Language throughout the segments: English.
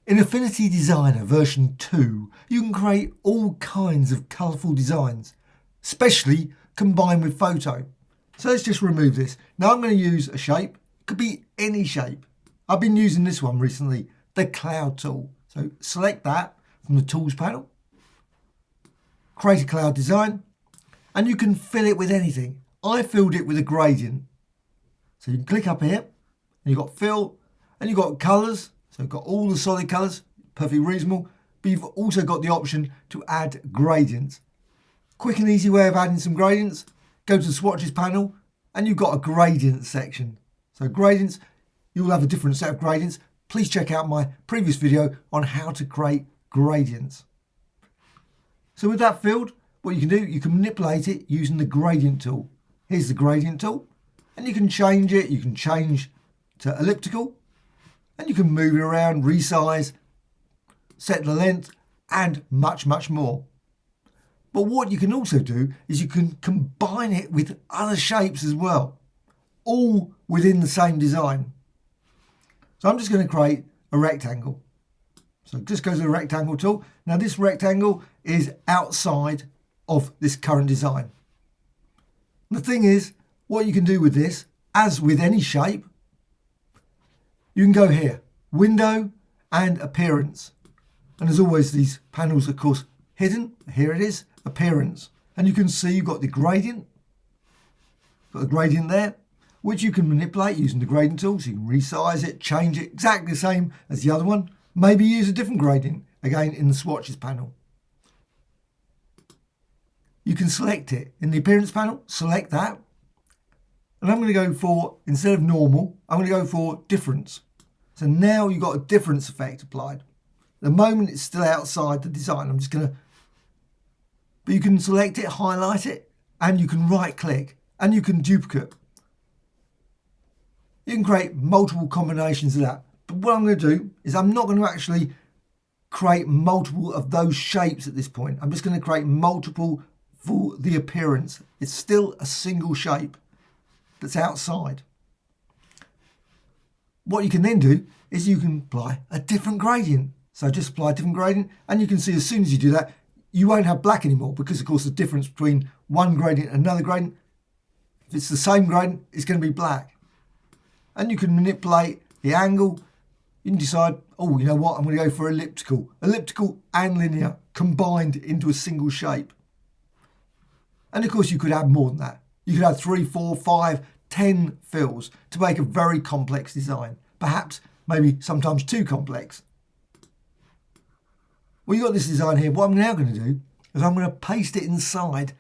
In Affinity Designer version 2, you can create all kinds of colourful designs, especially combined with photo. So let's just remove this. Now I'm going to use a shape. It could be any shape. I've been using this one recently, the cloud tool. So select that from the tools panel, create a cloud design, and you can fill it with anything. I filled it with a gradient. So you can click up here, and you've got fill, and you've got colours. So you've got all the solid colours, perfectly reasonable, but you've also got the option to add gradients. Quick and easy way of adding some gradients, go to the swatches panel and you've got a gradient section. So gradients, you'll have a different set of gradients. Please check out my previous video on how to create gradients. So with that filled, what you can do, you can manipulate it using the gradient tool. Here's the gradient tool, and you can change it. You can change to elliptical, and you can move it around, resize, set the length, and much, much more. But what you can also do is you can combine it with other shapes as well, all within the same design. So I'm just going to create a rectangle. So just go to the rectangle tool. Now this rectangle is outside of this current design. The thing is, what you can do with this, as with any shape, you can go here, window and appearance. And as always, these panels, of course, hidden. Here it is, appearance. And you can see you've got the gradient. Got the gradient there, which you can manipulate using the gradient tool. So you can resize it, change it, exactly the same as the other one. Maybe use a different gradient, again, in the swatches panel. You can select it. In the appearance panel, select that. And I'm going to go for, instead of normal, I'm going to go for difference. So now you've got a difference effect applied. At the moment it's still outside the design. I'm just going to, but you can select it, highlight it, and you can right click, and you can duplicate. You can create multiple combinations of that. But what I'm going to do is I'm not going to actually create multiple of those shapes at this point. I'm just going to create multiple for the appearance. It's still a single shape that's outside. What you can then do is you can apply a different gradient. So just apply a different gradient, and you can see as soon as you do that, you won't have black anymore, because of course the difference between one gradient and another gradient, if it's the same gradient, it's going to be black. And you can manipulate the angle. You can decide, oh, you know what, I'm going to go for elliptical. Elliptical and linear combined into a single shape. And of course you could add more than that. You could have 3, 4, 5, 10 fills to make a very complex design. Perhaps, maybe sometimes too complex. Well, you've got this design here. What I'm now going to do is I'm going to paste it inside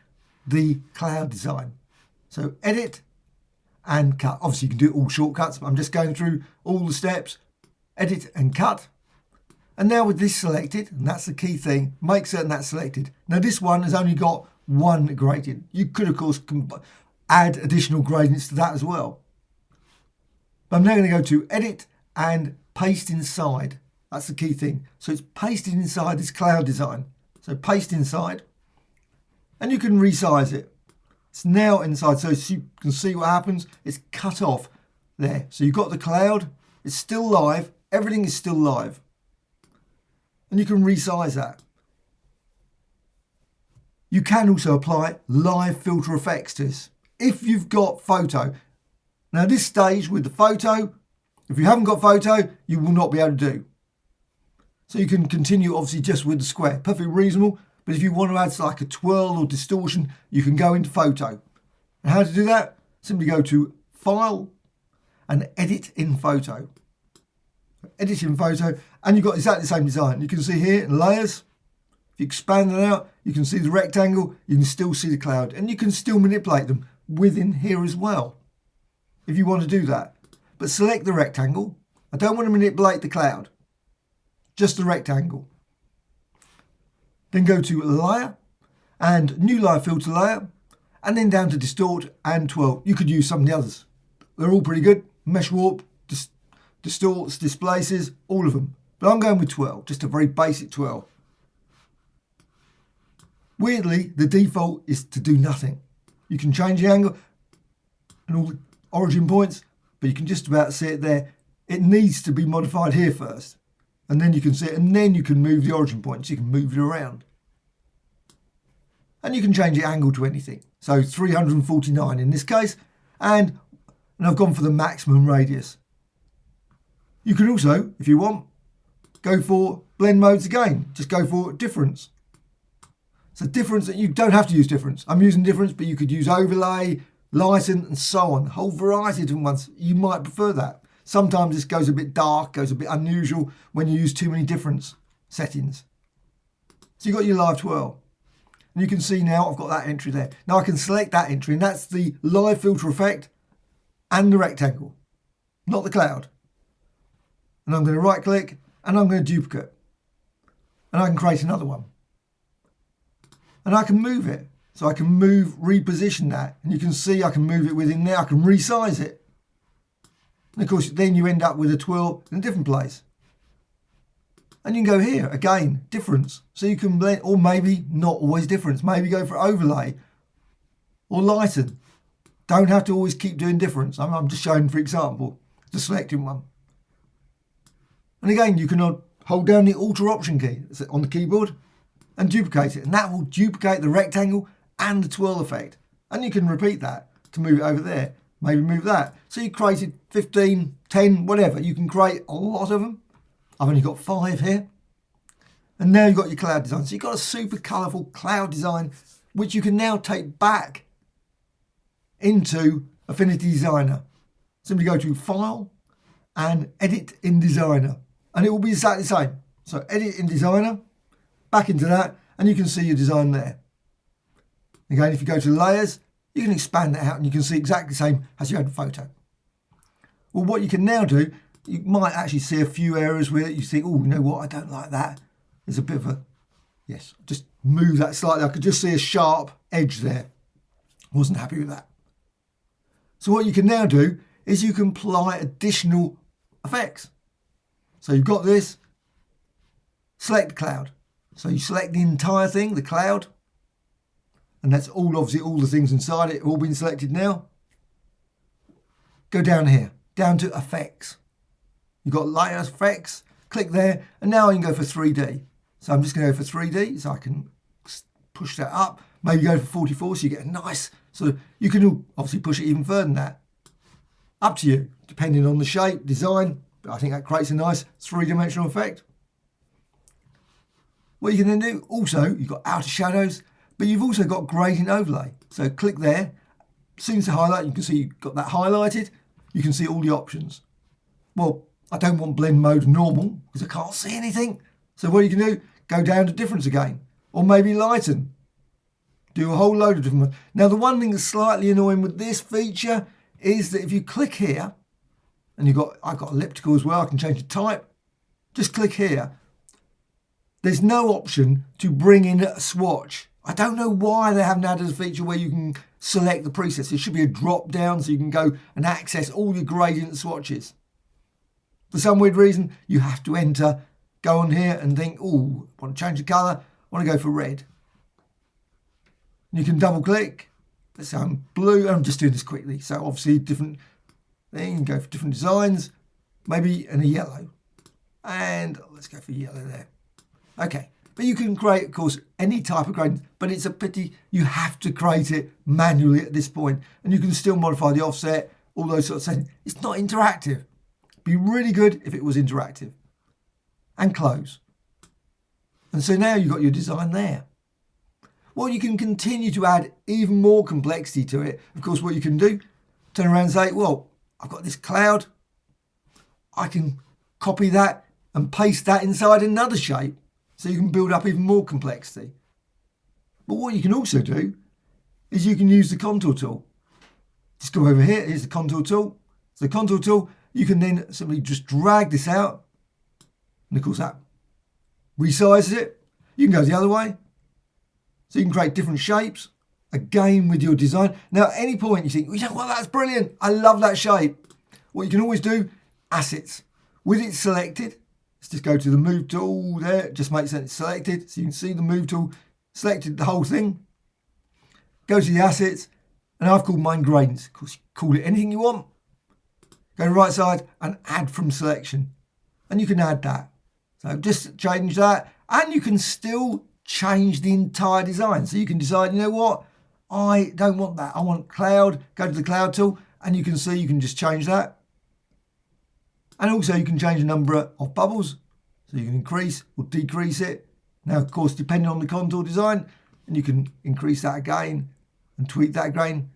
the cloud design. So edit and cut. Obviously you can do all shortcuts, but I'm just going through all the steps. Edit and cut. And now with this selected, and that's the key thing, make certain that's selected. Now this one has only got one gradient. You could of course add additional gradients to that as well. But I'm now going to go to edit and paste inside. That's the key thing. So it's pasted inside this cloud design. So paste inside, and you can resize it. It's now inside, so you can see what happens. It's cut off there. So you've got the cloud, it's still live, everything is still live. And you can resize that. You can also apply live filter effects to this. If you've got photo. Now this stage with the photo, if you haven't got photo, you will not be able to do. So you can continue obviously just with the square, perfectly reasonable. But if you want to add like a twirl or distortion, you can go into photo. And how to do that? Simply go to File and Edit in Photo. Edit in Photo, and you've got exactly the same design. You can see here layers. If you expand it out, you can see the rectangle, you can still see the cloud, and you can still manipulate them within here as well, if you want to do that. But select the rectangle. I don't want to manipulate the cloud, just the rectangle. Then go to Layer and New Layer Filter Layer, and then down to Distort and Twirl. You could use some of the others. They're all pretty good. Mesh Warp, Distorts, Displaces, all of them. But I'm going with Twirl, just a very basic twirl. Weirdly, the default is to do nothing. You can change the angle and all the origin points, but you can just about see it there. It needs to be modified here first. And then you can see it, and then you can move the origin point, so you can move it around. And you can change the angle to anything. So 349 in this case, and I've gone for the maximum radius. You can also, if you want, go for blend modes again. Just go for difference. So difference, you don't have to use difference. I'm using difference, but you could use overlay, lighten, and so on. A whole variety of different ones. You might prefer that. Sometimes this goes a bit dark, goes a bit unusual when you use too many difference settings. So you've got your live twirl. And you can see now I've got that entry there. Now I can select that entry, and that's the live filter effect and the rectangle, not the cloud. And I'm going to right click and I'm going to duplicate. And I can create another one. And I can move it. So I can reposition that. And you can see I can move it within there. I can resize it. And of course, then you end up with a twirl in a different place. And you can go here, again, difference. So you can blend, or maybe not always difference. Maybe go for overlay or lighten. Don't have to always keep doing difference. I'm just showing, for example, the selecting one. And again, you can hold down the Alt or Option key on the keyboard and duplicate it. And that will duplicate the rectangle and the twirl effect. And you can repeat that to move it over there. Maybe move that. So you created 15, 10, whatever. You can create a lot of them. I've only got 5 here. And now you've got your cloud design. So you've got a super colourful cloud design, which you can now take back into Affinity Designer. Simply go to File and Edit in Designer. And it will be exactly the same. So Edit in Designer, back into that, and you can see your design there. Again, if you go to Layers, you can expand that out and you can see exactly the same as you had in photo. Well, what you can now do, you might actually see a few areas where you think, oh, you know what, I don't like that. There's a bit of a, yes, just move that slightly. I could just see a sharp edge there. Wasn't happy with that. So what you can now do is you can apply additional effects. So you've got this, select cloud. So you select the entire thing, the cloud, and that's all, obviously all the things inside it have all been selected now. Go down here, down to effects. You've got layer effects, click there, and now you can go for 3D. So I'm just going to go for 3D, so I can push that up, maybe go for 44, so you get a nice sort of, you can obviously push it even further than that. Up to you, depending on the shape, design, but I think that creates a nice 3-dimensional effect. What you can then do, also, you've got outer shadows, but you've also got gradient overlay. So click there, as soon as the highlight, you can see you've got that highlighted, you can see all the options. Well, I don't want blend mode normal because I can't see anything. So what you can do, go down to difference again, or maybe lighten. Do a whole load of different ones. Now the one thing that's slightly annoying with this feature is that if you click here, and I've got elliptical as well, I can change the type. Just click here. There's no option to bring in a swatch. I don't know why they haven't added a feature where you can select the presets. There should be a drop down so you can go and access all your gradient swatches. For some weird reason, you have to enter, go on here and think, oh, I want to change the colour, I want to go for red. You can double click. Let's say I'm blue. I'm just doing this quickly. So obviously different thing, go for different designs, maybe in a yellow. And let's go for yellow there. Okay. But you can create, of course, any type of gradient, but it's a pity you have to create it manually at this point. And you can still modify the offset, all those sorts of things. It's not interactive. It'd be really good if it was interactive. And close. And so now you've got your design there. Well, you can continue to add even more complexity to it. Of course, what you can do, turn around and say, well, I've got this cloud. I can copy that and paste that inside another shape. So you can build up even more complexity. But what you can also do is you can use the contour tool. Just go over here, here's the contour tool. So the contour tool, you can then simply just drag this out. And of course that resizes it. You can go the other way. So you can create different shapes, again with your design. Now at any point you think, you know what, that's brilliant. I love that shape. What you can always do, assets. With it selected, let's just go to the move tool there. Just makes sense it's selected. So you can see the move tool selected the whole thing. Go to the assets, and I've called mine gradients. Of course, you call it anything you want. Go to the right side and add from selection. And you can add that. So just change that, and you can still change the entire design. So you can decide, you know what, I don't want that. I want cloud. Go to the cloud tool, and you can see you can just change that. And also you can change the number of bubbles. So you can increase or decrease it. Now, of course, depending on the contour design, and you can increase that again and tweak that again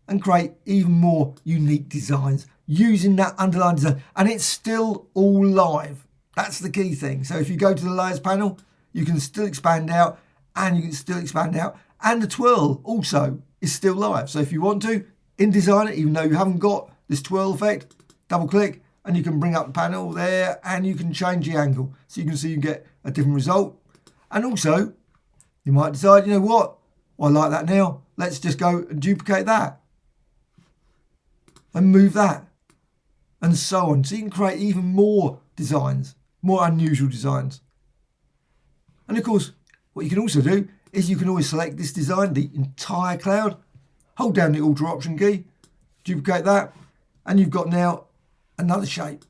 and create even more unique designs using that underlying design. And it's still all live. That's the key thing. So if you go to the layers panel, you can still expand out, and you can still expand out. And the twirl also is still live. So if you want to, in Designer, even though you haven't got this twirl effect, double click and you can bring up the panel there, and you can change the angle. So you can see you get a different result. And also, you might decide, you know what, well, I like that now. Let's just go and duplicate that and move that, and so on. So you can create even more designs, more unusual designs. And of course, what you can also do is you can always select this design, the entire cloud, hold down the Alt or Option key, duplicate that, and you've got now another shape.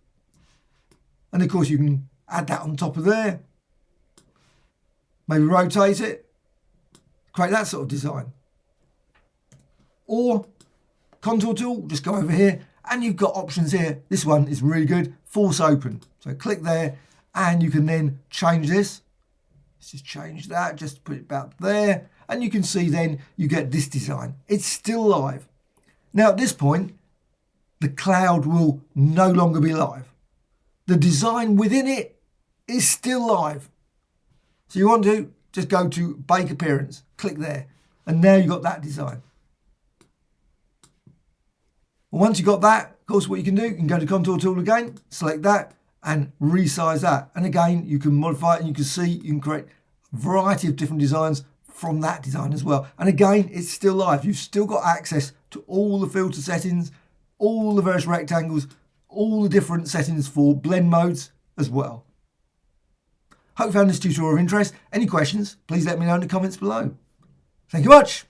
And of course you can add that on top of there, maybe rotate it, create that sort of design. Or contour tool, just go over here, and you've got options here. This one is really good, force open. So click there, and you can then change this. Let's just change that, just put it about there, and you can see then you get this design. It's still live. Now at this point, the cloud will no longer be live. The design within it is still live. So you want to just go to Bake Appearance, click there, and now you've got that design. Well, once you've got that, of course, what you can do, you can go to Contour Tool again, select that, and resize that. And again, you can modify it, and you can see you can create a variety of different designs from that design as well. And again, it's still live. You've still got access to all the filter settings, all the various rectangles, all the different settings for blend modes as well. Hope you found this tutorial of interest. Any questions, please let me know in the comments below. Thank you much.